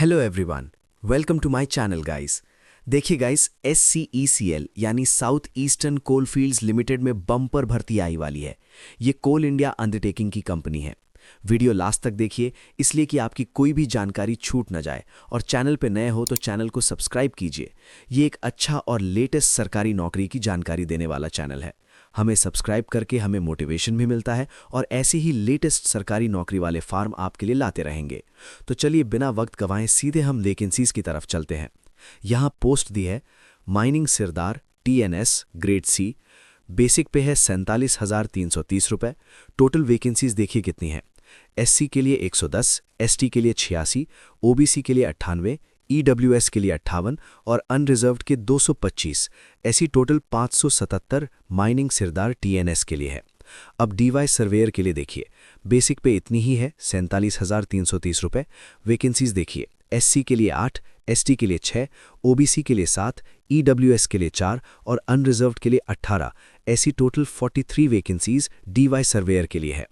Hello everyone, welcome to my channel guys. देखिए guys, SCECL यानी south eastern coalfields limited में bumper भर्ती आई वाली है। ये कोल इंडिया अंडरटेकिंग की कंपनी है। वीडियो लास्ट तक देखिए इसलिए कि आपकी कोई भी जानकारी छूट न जाए, और चैनल पे नए हो तो चैनल को सब्सक्राइब कीजिए। ये एक अच्छा और लेटेस्ट सरकारी नौकरी की जानकारी देने वाला चैनल है। हमें सब्सक्राइब करके हमें मोटिवेशन भी मिलता है और ऐसे ही लेटेस्ट सरकारी नौकरी वाले फार्म आपके लिए लाते रहेंगे। तो चलिए बिना वक्त गंवाए सीधे हम वैकेंसीज की तरफ चलते हैं। यहाँ पोस्ट दी है mining sirdar TNS grade C। Basic pay है 47,330 रुपये। टोटल वैकेंसीज देखिए कितनी है। SC के लिए 110, ST के लिए 86, OBC के लिए 98, EWS के लिए 58 और अनरिजर्व्ड के 225। ऐसी टोटल 577 माइनिंग सिरदार TNS के लिए है। अब DY सर्वेयर के लिए देखिए, बेसिक पे इतनी ही है 47,330 रुपये। वैकेंसीज देखिए, SC के लिए 8, ST के लिए 6, OBC के लिए 7, EWS के लिए 4 और अनरिजर्व्ड के लिए 18। ऐसी टोटल 43 वैकेंसीज DY सर्वेयर के लिए है।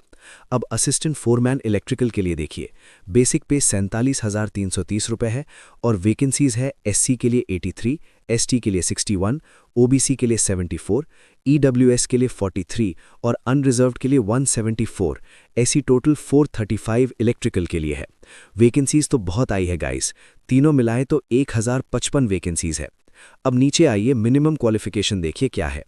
अब असिस्टेंट फोरमैन इलेक्ट्रिकल के लिए देखिए, बेसिक पे 47,330 रुपये है और वैकेंसीज है SC के लिए 83, ST के लिए 61, OBC के लिए 74, EWS के लिए 43 और अनरिजर्व्ड के लिए 174। ऐसी टोटल 435 इलेक्ट्रिकल के लिए है। वैकेंसीज तो बहुत आई है गाइस, तीनों मिलाएं तो 1055 वैकेंसीज है। अब नीचे आइए, मिनिमम क्वालिफिकेशन देखिए क्या है।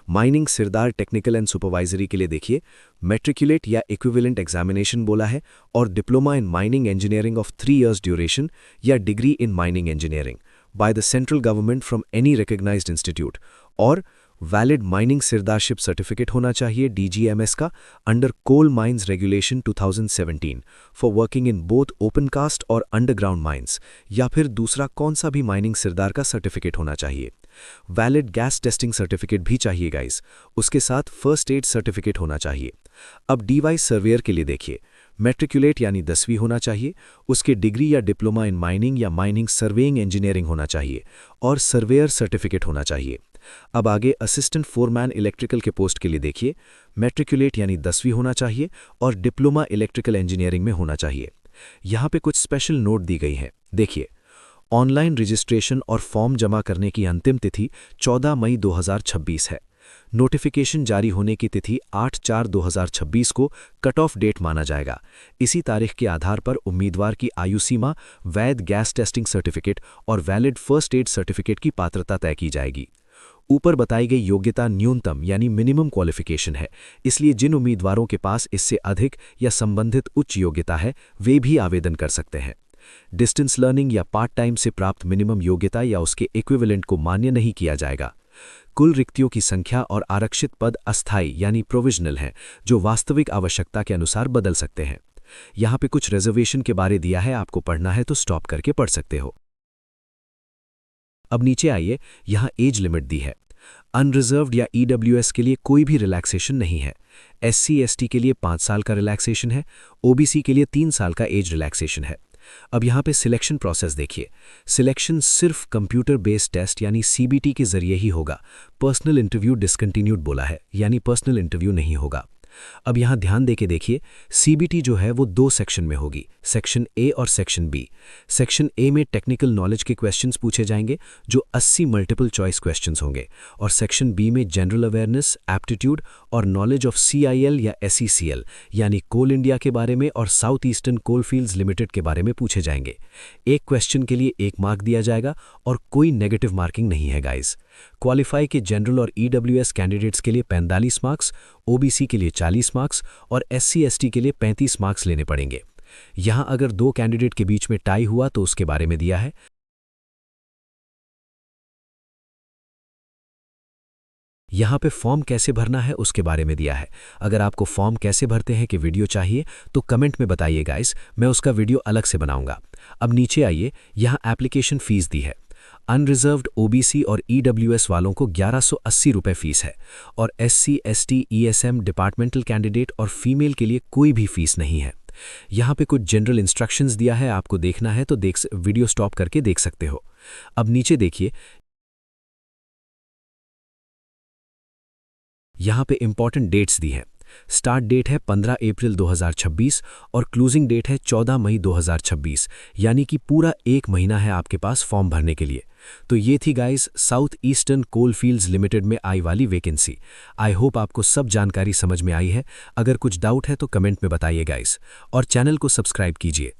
Mining Sirdar technical and supervisory के लिए देखिए, मैट्रिकुलेट या इक्विवेलेंट एग्जामिनेशन बोला है और diploma in mining engineering of 3 years duration या degree in mining engineering by the central government from any recognised institute, और वैलिड माइनिंग सिरदारशिप सर्टिफिकेट होना चाहिए DGMS का under coal mines regulation 2017 for working in both open cast और underground mines, या फिर दूसरा कौन सा भी माइनिंग सिरदार का सर्टिफिकेट होना चाहिए। वैलिड गैस टेस्टिंग सर्टिफिकेट भी चाहिए गाइस, उसके साथ फर्स्ट एड सर्टिफिकेट होना चाहिए। अब DY सर्वेयर के लिए देखिए, मैट्रिकुलेट यानी 10वीं होना चाहिए, उसके डिग्री या डिप्लोमा इन माइनिंग या माइनिंग सर्वेइंग इंजीनियरिंग होना चाहिए और सर्वेयर सर्टिफिकेट होना चाहिए। अब आगे असिस्टेंट फोरमैन इलेक्ट्रिकल के पोस्ट के लिए देखिए, मैट्रिकुलेट यानी 10वीं होना चाहिए और डिप्लोमा इलेक्ट्रिकल इंजीनियरिंग में होना चाहिए। यहाँ पे कुछ स्पेशल नोट दी गई हैं, देखिए। ऑनलाइन रजिस्ट्रेशन और फॉर्म जमा करने की अंतिम तिथि 14 मई 2026 है। नोटिफिकेशन जारी होने की तिथि 8/4/2026 को कट ऑफ डेट माना जाएगा। इसी तारीख के आधार पर उम्मीदवार की आयु सीमा, वैध गैस टेस्टिंग सर्टिफिकेट और वैलिड फर्स्ट एड सर्टिफिकेट की पात्रता तय की जाएगी। ऊपर बताई गई योग्यता न्यूनतम यानी मिनिमम क्वालिफिकेशन है, इसलिए जिन उम्मीदवारों के पास इससे अधिक या संबंधित उच्च योग्यता है वे भी आवेदन कर सकते हैं। डिस्टेंस लर्निंग या पार्ट टाइम से प्राप्त मिनिमम योग्यता या उसके इक्विवेलेंट को मान्य नहीं किया जाएगा। कुल रिक्तियों की संख्या और आरक्षित पद अस्थायी यानी प्रोविजनल हैं, जो वास्तविक आवश्यकता के अनुसार बदल सकते हैं। यहाँ पे कुछ रिजर्वेशन के बारे दिया है, आपको पढ़ना है तो स्टॉप करके पढ़ सकते हो। अब नीचे आइए, यहाँ एज लिमिट दी है। अनरिजर्व्ड या EWS के लिए कोई भी रिलैक्सेशन नहीं है। SC/ST के लिए 5 साल का रिलैक्सेशन है। OBC के लिए 3 साल का एज रिलैक्सेशन है। अब यहाँ पे सिलेक्शन प्रोसेस देखिए। सिलेक्शन सिर्फ कंप्यूटर बेस्ड टेस्ट यानी CBT के जरिए ही होगा। पर्सनल इंटरव्यू डिसकंटिन्यूड बोला है, यानी पर्सनल इंटरव्यू नहीं होगा। अब यहाँ ध्यान देके देखिए, CBT जो है वो 2 सेक्शन में होगी, सेक्शन A और सेक्शन B। सेक्शन A में टेक्निकल नॉलेज के क्वेश्चंस पूछे जाएंगे जो 80 मल्टीपल चॉइस क्वेश्चंस होंगे, और सेक्शन B में जनरल अवेयरनेस, एप्टीट्यूड और नॉलेज ऑफ CIL या SECL यानी कोल इंडिया के बारे में और साउथ ईस्टर्न कोलफील्ड्स लिमिटेड के बारे में पूछे जाएंगे। एक क्वेश्चन के लिए 1 मार्क दिया जाएगा और कोई नेगेटिव मार्किंग नहीं है गाइस। क्वालिफाई के जनरल और EWS कैंडिडेट्स के लिए 45 मार्क्स, OBC के लिए 40 मार्क्स और SC/ST के लिए 35 मार्क्स लेने पड़ेंगे। यहाँ अगर 2 कैंडिडेट के बीच में टाई हुआ तो उसके बारे में दिया है। यहाँ पे फॉर्म कैसे भरना है उसके बारे में दिया है। अगर आपको फॉर्म कैसे भरते हैं कि वीडियो चाहिए तो कमेंट में बताइए गाइस, मैं उसका वीडियो अलग से बनाऊंगा। अब नीचे आइए, यहाँ एप्लीकेशन फीस दी है। अनरिजर्व्ड OBC और EWS वालों को 1180 रुपये फीस है और SC/ST ESM डिपार्टमेंटल कैंडिडेट और फीमेल के लिए कोई भी फीस नहीं है। यहाँ पे कुछ जनरल इंस्ट्रक्शंस दिया है, आपको देखना है तो वीडियो स्टॉप करके देख सकते हो। अब नीचे देखिए, यहाँ पे इंपॉर्टेंट डेट्स दी हैं। स्टार्ट डेट है 15 अप्रैल 2026 और क्लोजिंग डेट है 14 मई 2026, यानी कि पूरा 1 महीना है आपके पास फॉर्म भरने के लिए। तो ये थी guys south eastern coalfields limited में आई वाली वैकेंसी। आई होप आपको सब जानकारी समझ में आई है। अगर कुछ डाउट है तो कमेंट में बताइए गाइस, और चैनल को सब्सक्राइब कीजिए।